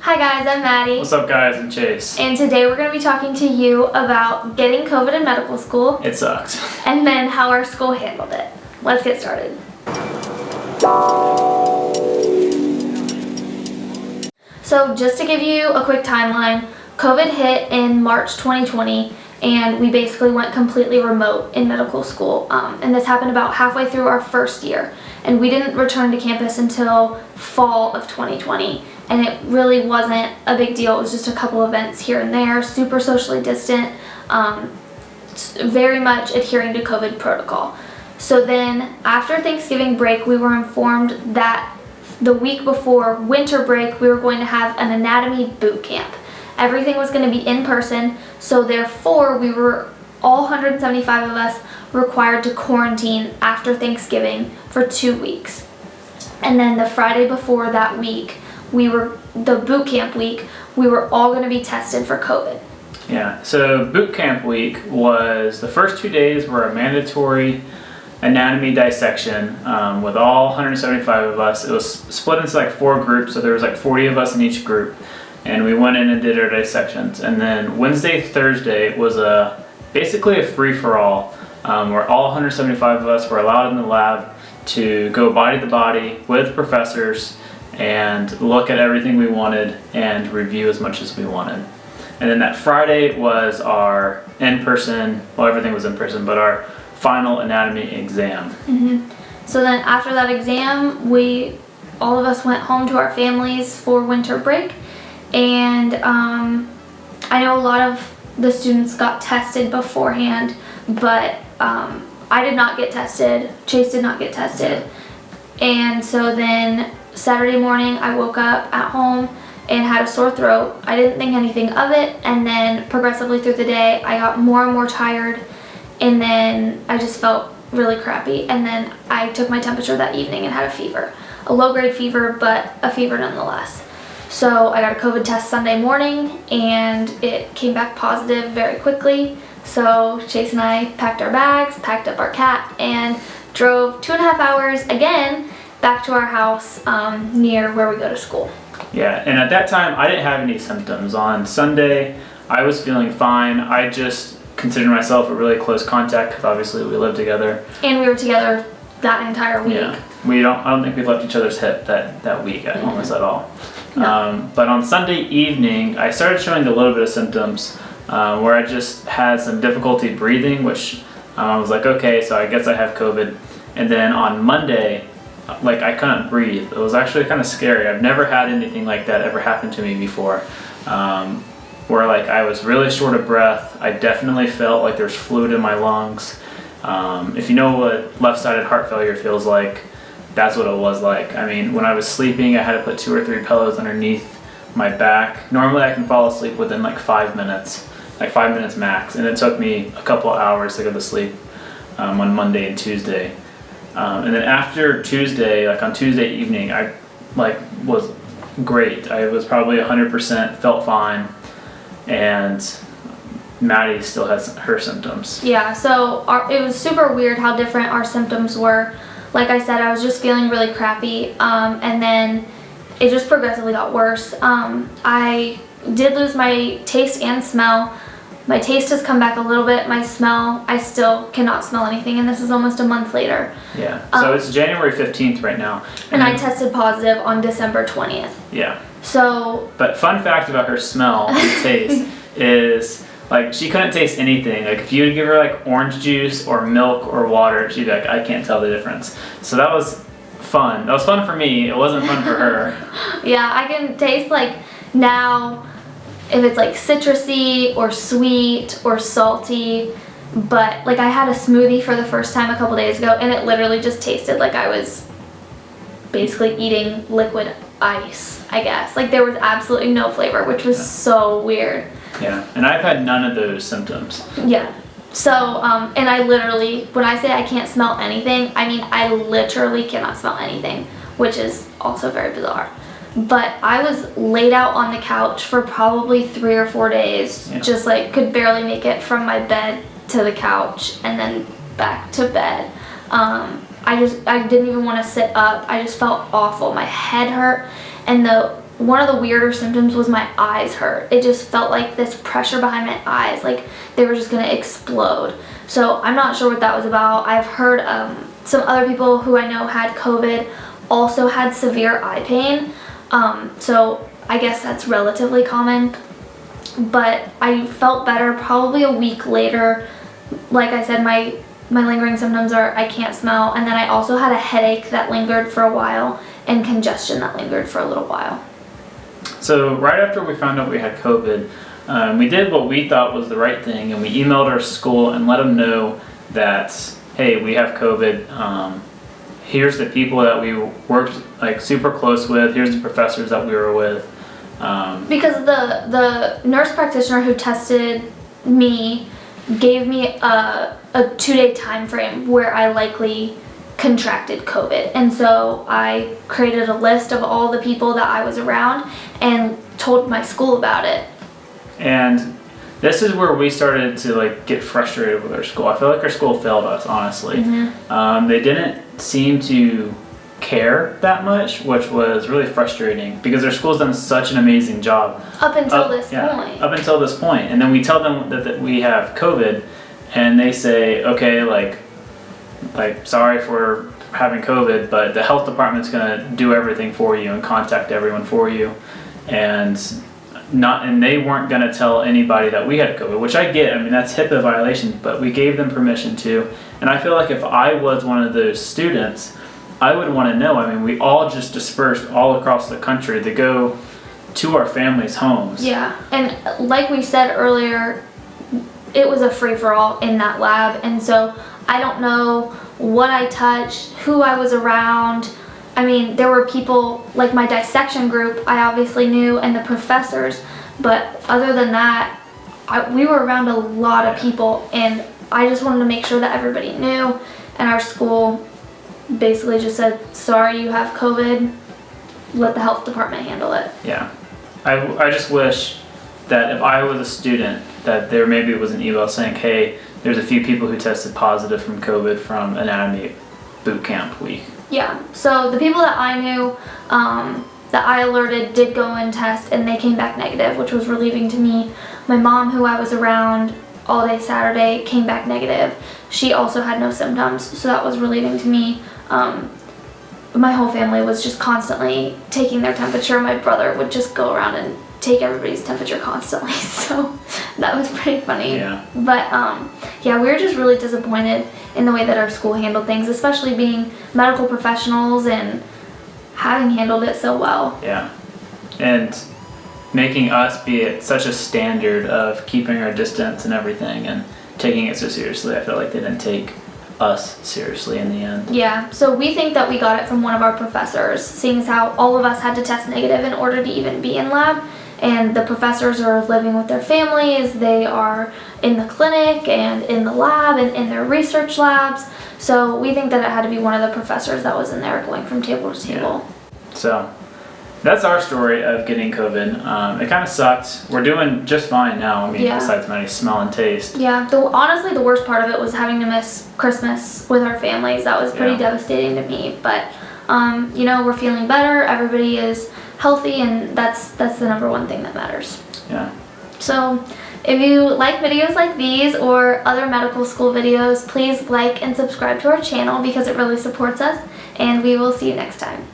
Hi guys, I'm Maddie. What's up guys, I'm Chase. And today we're going to be talking to you about getting COVID in medical school. It sucked. And then how our school handled it. Let's get started. So just to give you a quick timeline, COVID hit in March 2020 and we basically went completely remote in medical school. And this happened about halfway through our first year. And we didn't return to campus until fall of 2020. And it really wasn't a big deal. It was just a couple events here and there, super socially distant, very much adhering to COVID protocol. So then after Thanksgiving break, we were informed that the week before winter break, we were going to have an anatomy boot camp. Everything was going to be in person, so therefore we were, all 175 of us, required to quarantine after Thanksgiving for 2 weeks. And then the Friday before that week, the boot camp week, we were all going to be tested for COVID. Yeah, so boot camp week was, the first 2 days were a mandatory anatomy dissection with all 175 of us. It was split into like 4 groups, so there was like 40 of us in each group. And we went in and did our dissections. And then Wednesday, Thursday was basically a free-for-all where all 175 of us were allowed in the lab to go body to body with professors and look at everything we wanted and review as much as we wanted. And then that Friday was our in-person, well, everything was in person, but our final anatomy exam. Mm-hmm. So then after that exam, all of us went home to our families for winter break. And I know a lot of the students got tested beforehand, but I did not get tested. Chase did not get tested. And so then Saturday morning, I woke up at home and had a sore throat. I didn't think anything of it, and then progressively through the day, I got more and more tired, and then I just felt really crappy. And then I took my temperature that evening and had a fever. A low-grade fever, but a fever nonetheless. So I got a COVID test Sunday morning, and it came back positive very quickly. So Chase and I packed our bags, packed up our cat, and drove 2.5 hours again back to our house near where we go to school. Yeah, and at that time I didn't have any symptoms. On Sunday I was feeling fine. I just considered myself a really close contact because obviously we lived together. And we were together that entire week. Yeah, I don't think we left each other's hip that week almost at all. No. But on Sunday evening I started showing a little bit of symptoms where I just had some difficulty breathing, which I was like, okay, so I guess I have COVID. And then on Monday, like I couldn't breathe. It was actually kind of scary. I've never had anything like that ever happen to me before. Where like I was really short of breath. I definitely felt like there's fluid in my lungs. If you know what left-sided heart failure feels like, that's what it was like. I mean, when I was sleeping, I had to put 2 or 3 pillows underneath my back. Normally I can fall asleep within like 5 minutes, like 5 minutes max. And it took me a couple of hours to go to sleep on Monday and Tuesday. And then after Tuesday, like on Tuesday evening, I was great. I was probably 100%, felt fine, and Maddie still has her symptoms. Yeah, so it was super weird how different our symptoms were. Like I said, I was just feeling really crappy, and then it just progressively got worse. I did lose my taste and smell. My taste has come back a little bit. My smell, I still cannot smell anything, and this is almost a month later. Yeah, so it's January 15th right now. And I tested positive on December 20th. Yeah. So. But fun fact about her smell and taste is, like, she couldn't taste anything. Like, if you would give her, like, orange juice or milk or water, she'd be like, I can't tell the difference. So that was fun. That was fun for me. It wasn't fun for her. Yeah, I can taste, like, now if it's like citrusy or sweet or salty, but like I had a smoothie for the first time a couple days ago and it literally just tasted like I was basically eating liquid ice, I guess. Like there was absolutely no flavor, which was so weird. Yeah, and I've had none of those symptoms. Yeah. So, and I literally, when I say I can't smell anything, I mean I literally cannot smell anything, which is also very bizarre. But I was laid out on the couch for probably 3 or 4 days, just like could barely make it from my bed to the couch and then back to bed. I didn't even want to sit up. I just felt awful. My head hurt, and the one of the weirder symptoms was my eyes hurt. It just felt like this pressure behind my eyes, like they were just gonna explode. So I'm not sure what that was about. I've heard some other people who I know had COVID also had severe eye pain. So I guess that's relatively common. But I felt better probably a week later. Like I said, my lingering symptoms are I can't smell, and then I also had a headache that lingered for a while and congestion that lingered for a little while. So right after we found out we had COVID, we did what we thought was the right thing, and we emailed our school and let them know that, hey, we have COVID. Here's the people that we worked like super close with. Here's the professors that we were with. Because the nurse practitioner who tested me gave me a 2-day time frame where I likely contracted COVID, and so I created a list of all the people that I was around and told my school about it. And this is where we started to like get frustrated with our school. I feel like our school failed us, honestly. They didn't seem to care that much, which was really frustrating because their school's done such an amazing job Up until this point. Up until this point. And then we tell them that we have COVID, and they say, okay, like sorry for having COVID, but the health department's gonna do everything for you and contact everyone for you, and they weren't gonna tell anybody that we had COVID, which I get. I mean, that's HIPAA violation, but we gave them permission to. And I feel like if I was one of those students, I would want to know. I mean, we all just dispersed all across the country to go to our families' homes. Yeah, and like we said earlier, it was a free-for-all in that lab, and so I don't know what I touched, who I was around. I mean, there were people, like my dissection group, I obviously knew, and the professors, but other than that, we were around a lot of people, and I just wanted to make sure that everybody knew, and our school basically just said, sorry, you have COVID, let the health department handle it. Yeah. I just wish that if I was a student, that there maybe was an email saying, hey, there's a few people who tested positive from COVID from anatomy boot camp week. Yeah, so the people that I knew, that I alerted did go and test, and they came back negative, which was relieving to me. My mom, who I was around all day Saturday, came back negative. She also had no symptoms, so that was relieving to me. My whole family was just constantly taking their temperature. My brother would just go around and take everybody's temperature constantly, so that was pretty funny. Yeah. But yeah, we were just really disappointed in the way that our school handled things, especially being medical professionals and having handled it so well. Yeah. And making us be at such a standard of keeping our distance and everything and taking it so seriously. I felt like they didn't take us seriously in the end. Yeah, so we think that we got it from one of our professors, seeing as how all of us had to test negative in order to even be in lab, and the professors are living with their families, they are in the clinic and in the lab and in their research labs, so we think that it had to be one of the professors that was in there going from table to table. Yeah. So that's our story of getting COVID. It kind of sucked. We're doing just fine now. I mean, besides my smell and taste. Yeah, honestly, the worst part of it was having to miss Christmas with our families. That was pretty devastating to me. But, you know, we're feeling better. Everybody is healthy, and that's the number one thing that matters. Yeah. So, if you like videos like these or other medical school videos, please like and subscribe to our channel because it really supports us. And we will see you next time.